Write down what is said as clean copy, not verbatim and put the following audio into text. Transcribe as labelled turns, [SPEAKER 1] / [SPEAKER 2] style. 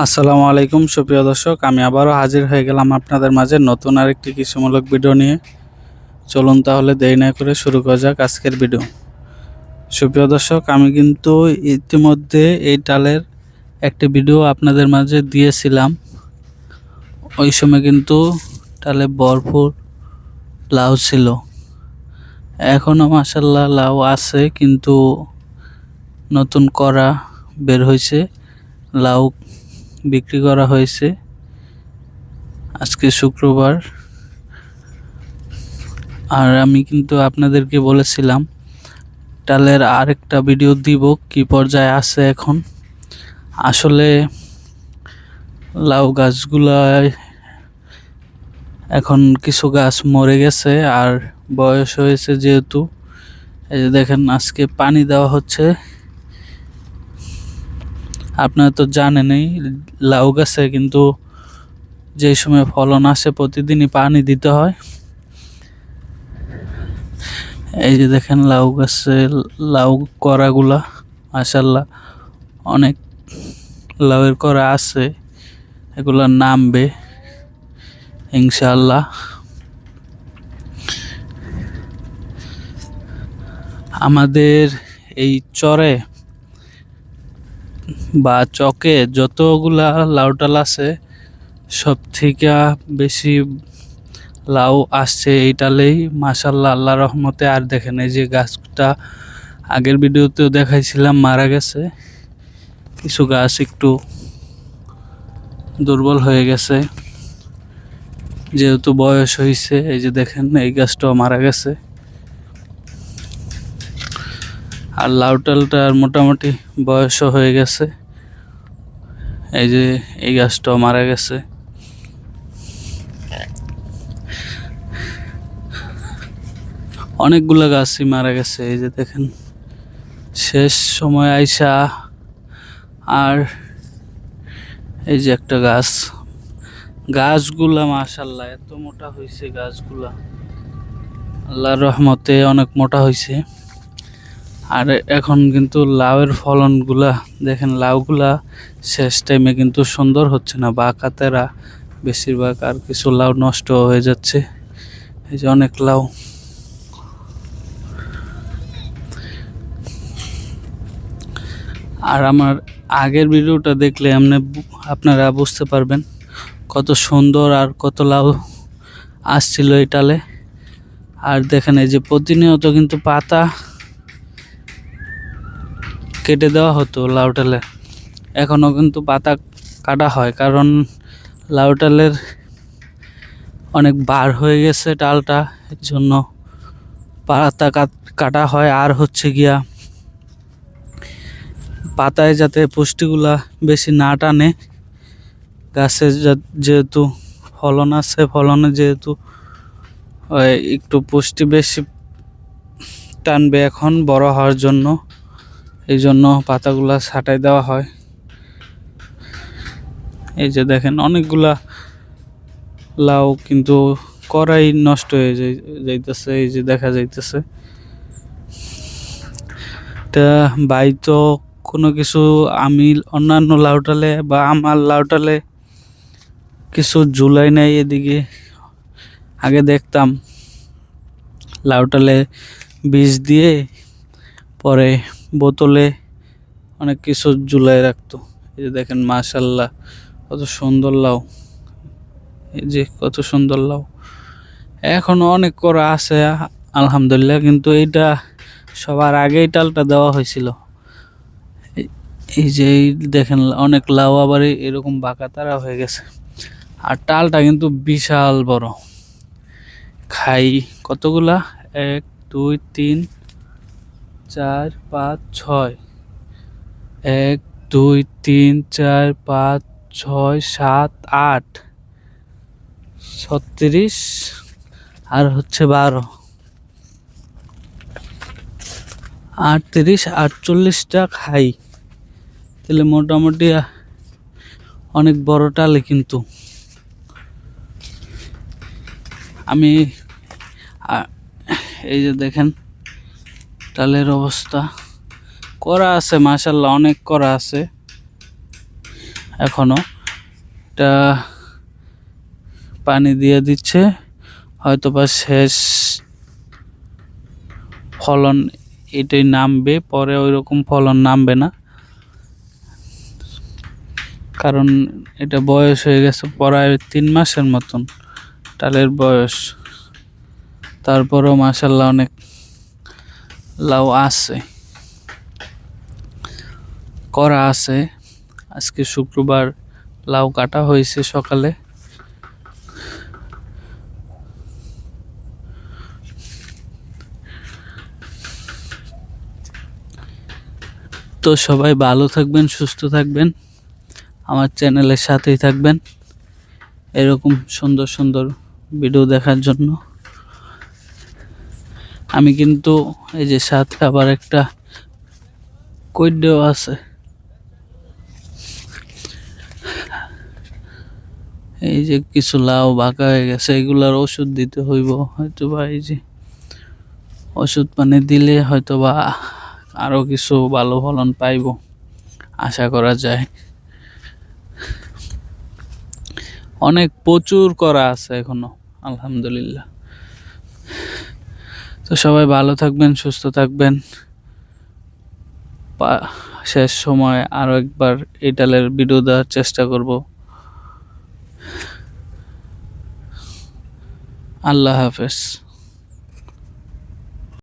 [SPEAKER 1] আসসালামু আলাইকুম সুপ্রিয় দর্শক, আমি আবারও হাজির হয়ে গেলাম আপনাদের মাঝে নতুন আরেকটি কৃষিমূলক ভিডিও নিয়ে। চলুন তাহলে দেরি না করে শুরু করা যাক আজকের ভিডিও। সুপ্রিয় দর্শক, আমি কিন্তু ইতিমধ্যে এই ডালের একটি ভিডিও আপনাদের মাঝে দিয়েছিলাম। ওই সময় কিন্তু ডালে ভরপুর লাউ ছিল, এখনও মাশাআল্লাহ লাউ আছে, কিন্তু নতুন করা বের হয়েছে, লাউ বিক্রি করা হয়েছে। আজকে শুক্রবার, আর আমি কিন্তু আপনাদেরকে বলেছিলাম ডালের আরেকটা ভিডিও দিব, কি পর্যায়ে আছে এখন। আসলে লাউ গাছগুলায় এখন কিছু গাছ মরে গেছে, আর বয়স হয়েছে যেহেতু। এই যে দেখেন, আজকে পানি দেওয়া হচ্ছে। আপনারা তো জানেনই, লাউ গাছে কিন্তু যে সময় ফলন আসে প্রতিদিনই পানি দিতে হয়। এই যে দেখেন লাউ গাছে লাউ করাগুলা, মাশাআল্লাহ অনেক লাউয়ের করা আছে, এগুলা নামবে ইনশাআল্লাহ। আমাদের এই চরে বা চকে যতগুলা লাউ ডাল আছে, সব থেকে বেশি লাউ আসছে এই ডালেই, মাশাআল্লাহ আল্লাহ রহমতে। আর দেখেন এই যে গাছটা আগের ভিডিওতেও দেখাইছিলাম, মারা গেছে। কিছু গাছ একটু দুর্বল হয়ে গেছে যেহেতু বয়স হয়েছে। এই যে দেখেন এই গাছটাও মারা গেছে। আর লাউ ডালটার মোটামুটি বয়সও হয়ে গেছে। এই যে এই গাছটাও মারা গেছে। অনেকগুলো গাছই মারা গেছে। এই যে দেখেন শেষ সময় আইসা। আর এই যে একটা গাছগুলা মাশাআল্লাহ এত মোটা হয়েছে, গাছগুলা আল্লাহর রহমতে অনেক মোটা হয়েছে। আর এখন কিন্তু লাউয়ের ফলনগুলা দেখেন, লাউগুলা শেষ টাইমে কিন্তু সুন্দর হচ্ছে না, বাঁকাতেরা বেশিরভাগ, আর কিছু লাউ নষ্ট হয়ে যাচ্ছে। এই যে অনেক লাউ। আর আমার আগের ভিডিওটা দেখলে আপনারা বুঝতে পারবেন কত সুন্দর আর কত লাউ আসছিল এই ডালে। আর দেখেন এই যে প্রতিনিয়ত কিন্তু পাতা কেটে দেওয়া হতো লাউ ডালে, এখনও কিন্তু পাতা কাটা হয়, কারণ লাউ ডালের অনেক বার হয়ে গেছে ডালটা, এর জন্য পাতা কাটা হয়। আর হচ্ছে গিয়া পাতায় যাতে পুষ্টিগুলা বেশি না টানে, গাছে যেহেতু ফলন আছে, ফলনে যেহেতু একটু পুষ্টি বেশি টানবে এখন বড় হওয়ার জন্য, এই জন্য পাতাগুলা ছাঁটাই দেওয়া হয়। এই যে দেখেন অনেকগুলা লাউ কিন্তু করাই নষ্ট হয়ে যাইতেছে, এই যে দেখা যাইতেছে। তা ভাই তো কোনো কিছু, আমি অন্যান্য লাউ ডালে বা আমার লাউ ডালে কিছু জুলাই নাই এদিকে। আগে দেখতাম লাউ ডালে বীজ দিয়ে পরে বোতলে অনেক কিছু ঝুলাই রাখতো। এই যে দেখেন মাশাআল্লাহ কত সুন্দর লাউ, এই যে কত সুন্দর লাউ। এখনো অনেক করা আছে আলহামদুলিল্লাহ, কিন্তু এইটা সবার আগে এই ডালটা দেওয়া হয়েছিল। এই যে দেখেন অনেক লাউ আবার এরকম বাঁকা তারা হয়ে গেছে। আর ডালটা কিন্তু বিশাল বড়, খাই কতগুলা, 1 2 3 4 5 6, 1 2 3 4 5 6 7 8 36 আর হচ্ছে 12, 38 48টা খাই। তাহলে মোটামুটি অনেক বড় ডালে। কিন্তু আমি এই যে দেখেন ডালের অবস্থা, করা আছে মাশাআল্লাহ অনেক করা আছে। এখনো। এটা পানি দিয়ে দিচ্ছে, হয়তোবা শেষ ফলন এটাই নামবে, পরে ওইরকম ফলন নামবে না, কারণ এটা বয়স হয়ে গেছে প্রায় 3 মাসের মতন ডালের বয়স। তারপরেও মাশাআল্লাহ অনেক লাউ আছে, করা আছে। আজকে শুক্রবার, লাউ কাটা হয়েছে সকালে। তো সবাই ভালো থাকবেন, সুস্থ থাকবেন, আমার চ্যানেলের সাথেই থাকবেন এরকম সুন্দর সুন্দর ভিডিও দেখার জন্য। আমি কিন্তু এই যে সাথে আবার একটা কৈডও আছে, এই যে কিছু লাউ বাঁকা হয়ে গেছে, এগুলার ওষুধ দিতে হইব হয়তো বা। এই যে ওষুধ পানি দিলে হয়তো বা আরো কিছু ভালো ফলন পাইব, আশা করা যায়। অনেক প্রচুর করা আছে এখনো, আলহামদুলিল্লাহ। তো সবাই ভালো থাকবেন, সুস্থ থাকবেন। শেষ সময় আরো একবার এই ডালের ভিডিও দেওয়ার চেষ্টা করব। আল্লাহ হাফেজ।